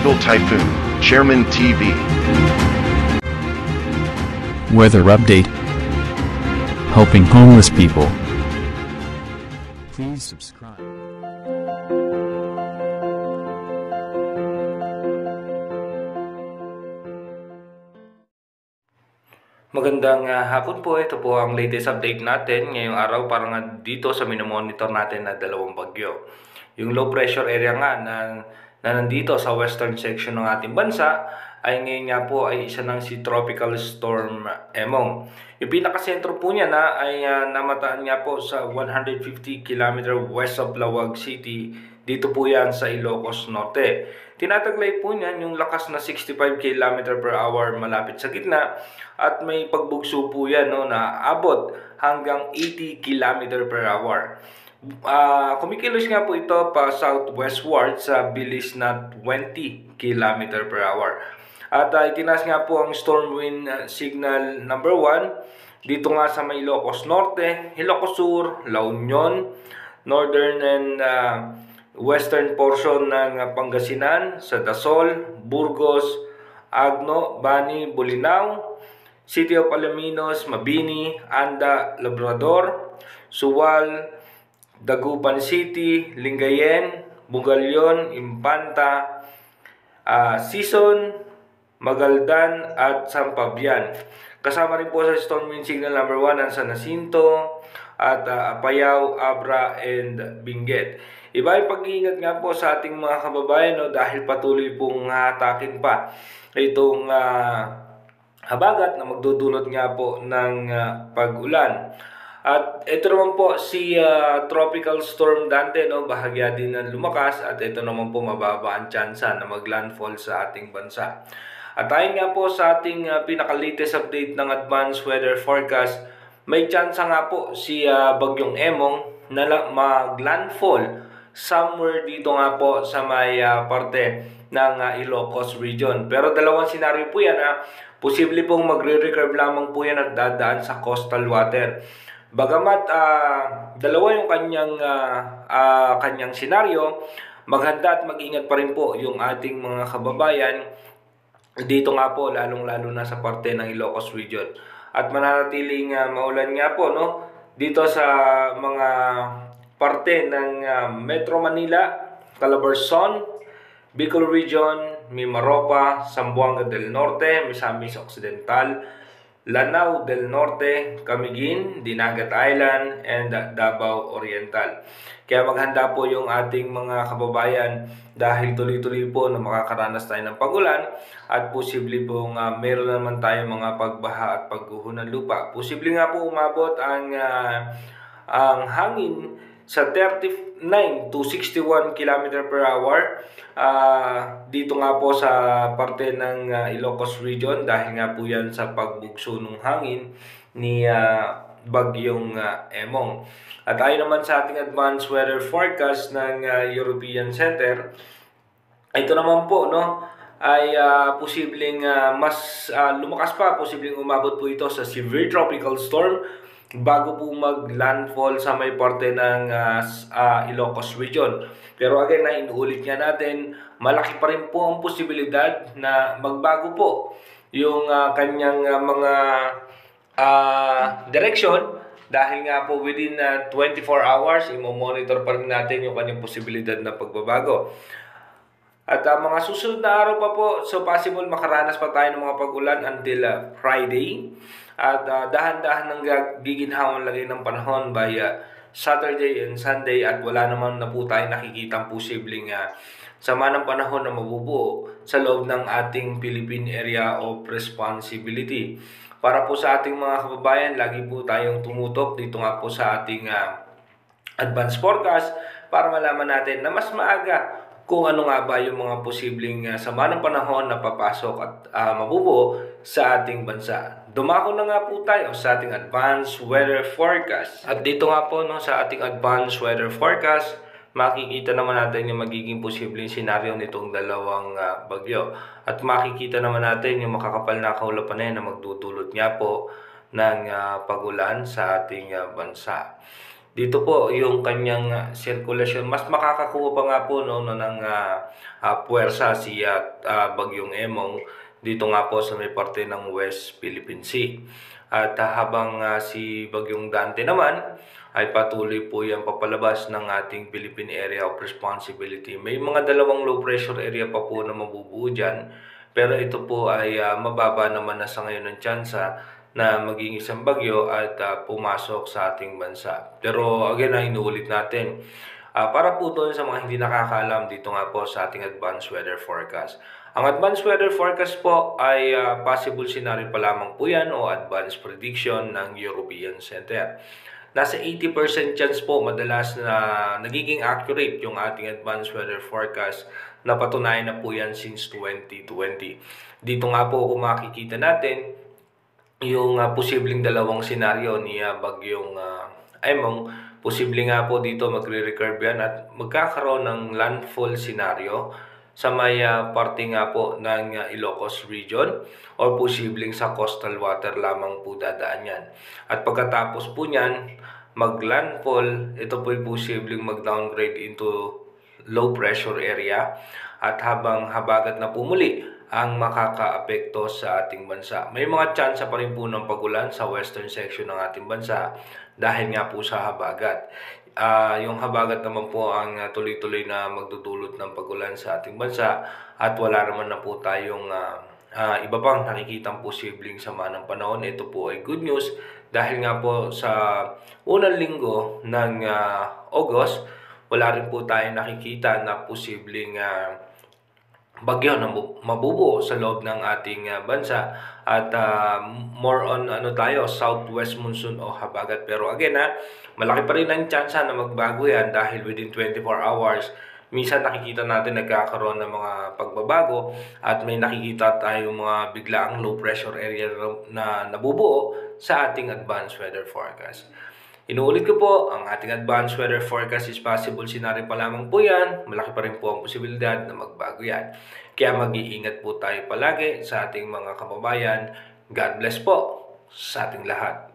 Global Typhoon, Chairman TV. Weather update. Helping homeless people. Please subscribe. Magandang hapon po. Ito po ang latest update natin ngayong araw para nga dito sa minomonitor natin na dalawang bagyo. Yung low pressure area nga na nandito sa western section ng ating bansa ay ngayon nga po ay isa ng si Tropical Storm Emong. Yung pinakasentro po niya na ay namataan nga po sa 150 km west of Lawag City. Dito po yan sa Ilocos Norte. Tinataglay po niyan yung lakas na 65 km per hour malapit sa gitna at may pagbugso po yan no, na abot hanggang 80 km per hour. Kumikilos nga po ito pa southwestward sa bilis na 20 km per hour. At itinaas nga po ang storm wind signal number 1 dito nga sa may Ilocos Norte, Ilocos Sur, La Union, northern and western portion ng Pangasinan, sa Dasol, Burgos, Agno, Bani, Bolinao, City of Alaminos, Mabini, Anda, Labrador, Suwal, Dagupan City, Lingayen, Bugalyon, Impanta, Sison, Magaldan at Sampabian. Kasama rin po sa storm wind signal number 1 ang San Jacinto at Apayao, Abra and Benguet. Iba yung pag-iingat nga po sa ating mga kababayan no, dahil patuloy pong hatakin pa itong habagat na magdudulot nga po ng pag-ulan. At ito naman po si Tropical Storm Dante, no, bahagya din ng lumakas at ito naman po mababa ang tsansa na maglandfall sa ating bansa. At tayo nga po sa ating pinaka-latest update ng Advanced Weather Forecast, may tsansa nga po si Bagyong Emong na maglandfall somewhere dito nga po sa may parte ng Ilocos region. Pero dalawang senaryo po yan. Posible pong magre-recurve lamang po yan at dadaan sa coastal water. Bagamat dalawa yung kanyang senaryo, maghanda at mag-ingat pa rin po yung ating mga kababayan dito nga po, lalong-lalo na sa parte ng Ilocos region. At mananatiling maulan nga po no, dito sa mga parte ng Metro Manila, Calabarzon, Bicol Region, Mimaropa, Zamboanga del Norte, Misamis Occidental, Lanao del Norte, Camiguin, Dinagat Island, and Davao Oriental. Kaya maghanda po yung ating mga kababayan dahil tuloy-tuloy po na makakaranas tayo ng pagulan at posible pong meron naman tayo mga pagbaha at pagguho ng lupa. Posible nga po umabot ang hangin sa 39 to 61 km per hour dito nga po sa parte ng Ilocos region dahil nga po yan sa pagbugso ng hangin ni Bagyong Emong. At ayon naman sa ating advanced weather forecast ng European Center, ito naman po no ay posibleng mas lumakas pa, posibleng umabot po ito sa severe tropical storm bago po mag-landfall sa may parte ng Ilocos region. Pero again, na inuulit nga natin, malaki pa rin po ang posibilidad na magbago po yung kanyang mga direction dahil nga po within 24 hours, i-monitor pa rin natin yung kanyang posibilidad na pagbabago. At mga susunod na araw pa po, so possible makaranas pa tayo ng mga pag-ulan until Friday. At dahan-dahan ng giginhawang lagay ng panahon by Saturday and Sunday at wala naman na po tayo nakikitang posibleng sama ng panahon na mabubuo sa loob ng ating Philippine Area of Responsibility. Para po sa ating mga kababayan, lagi po tayong tumutok dito nga po sa ating advance forecast para malaman natin na mas maaga kung ano nga ba yung mga posibleng sama ng panahon na papasok at mabubuo sa ating bansa. Dumako na nga po tayo sa ating advanced weather forecast. At dito nga po no, sa ating advanced weather forecast, makikita naman natin yung magiging posibleng senaryo nitong dalawang bagyo. At makikita naman natin yung makakapal na kaulapan na yan na magdudulot nga po ng pag-ulan sa ating bansa. Dito po yung kanyang sirkulasyon, mas makakakuha pa nga po ng puwersa si Bagyong Emong dito nga po sa may parte ng West Philippine Sea. At habang si Bagyong Dante naman ay patuloy po yung papalabas ng ating Philippine Area of Responsibility. May mga dalawang low pressure area pa po na mabubuo dyan, pero ito po ay mababa naman na sa ngayon ng tsansa na maging isang bagyo at pumasok sa ating bansa. Pero again, inuulit natin, para po doon sa mga hindi nakakaalam, dito nga po sa ating advanced weather forecast. Ang advanced weather forecast po ay possible scenario pa lamang po yan o advanced prediction ng European Center. Nasa 80% chance po madalas na nagiging accurate yung ating advanced weather forecast, na patunayan na po yan since 2020. Dito nga po kung makikita natin yung posibleng dalawang senaryo ni Bagyong Emong. Posible nga po dito magre-recurve yan at magkakaroon ng landfall senaryo sa may parte nga po ng Ilocos region, or posibleng sa coastal water lamang po dadaan yan. At pagkatapos po niyan mag-landfall, ito po ay posibleng mag-downgrade into low pressure area, at habang habagat na pumuli ang makakaapekto sa ating bansa. May mga tsansa pa rin po ng pagulan sa western section ng ating bansa dahil nga po sa habagat. Yung habagat naman po ang tuloy-tuloy na magdudulot ng pagulan sa ating bansa, at wala naman na po tayong iba pang nakikitang posibleng sama ng panahon. Ito po ay good news dahil nga po sa unang linggo ng August, wala rin po tayong nakikita na posibleng bagyo na mabubuo sa loob ng ating bansa, at more on tayo, southwest monsoon o habagat. Pero again malaki pa rin ang tsansa na magbago yan dahil within 24 hours minsan nakikita natin nagkakaroon ng mga pagbabago, at may nakikita tayo mga biglaang low pressure area na nabubuo sa ating advanced weather forecast. Inuulit ko po, ang ating advanced weather forecast is possible scenario pa lamang po yan. Malaki pa rin po ang posibilidad na magbago yan. Kaya mag-iingat po tayo palagi sa ating mga kababayan. God bless po sa ating lahat.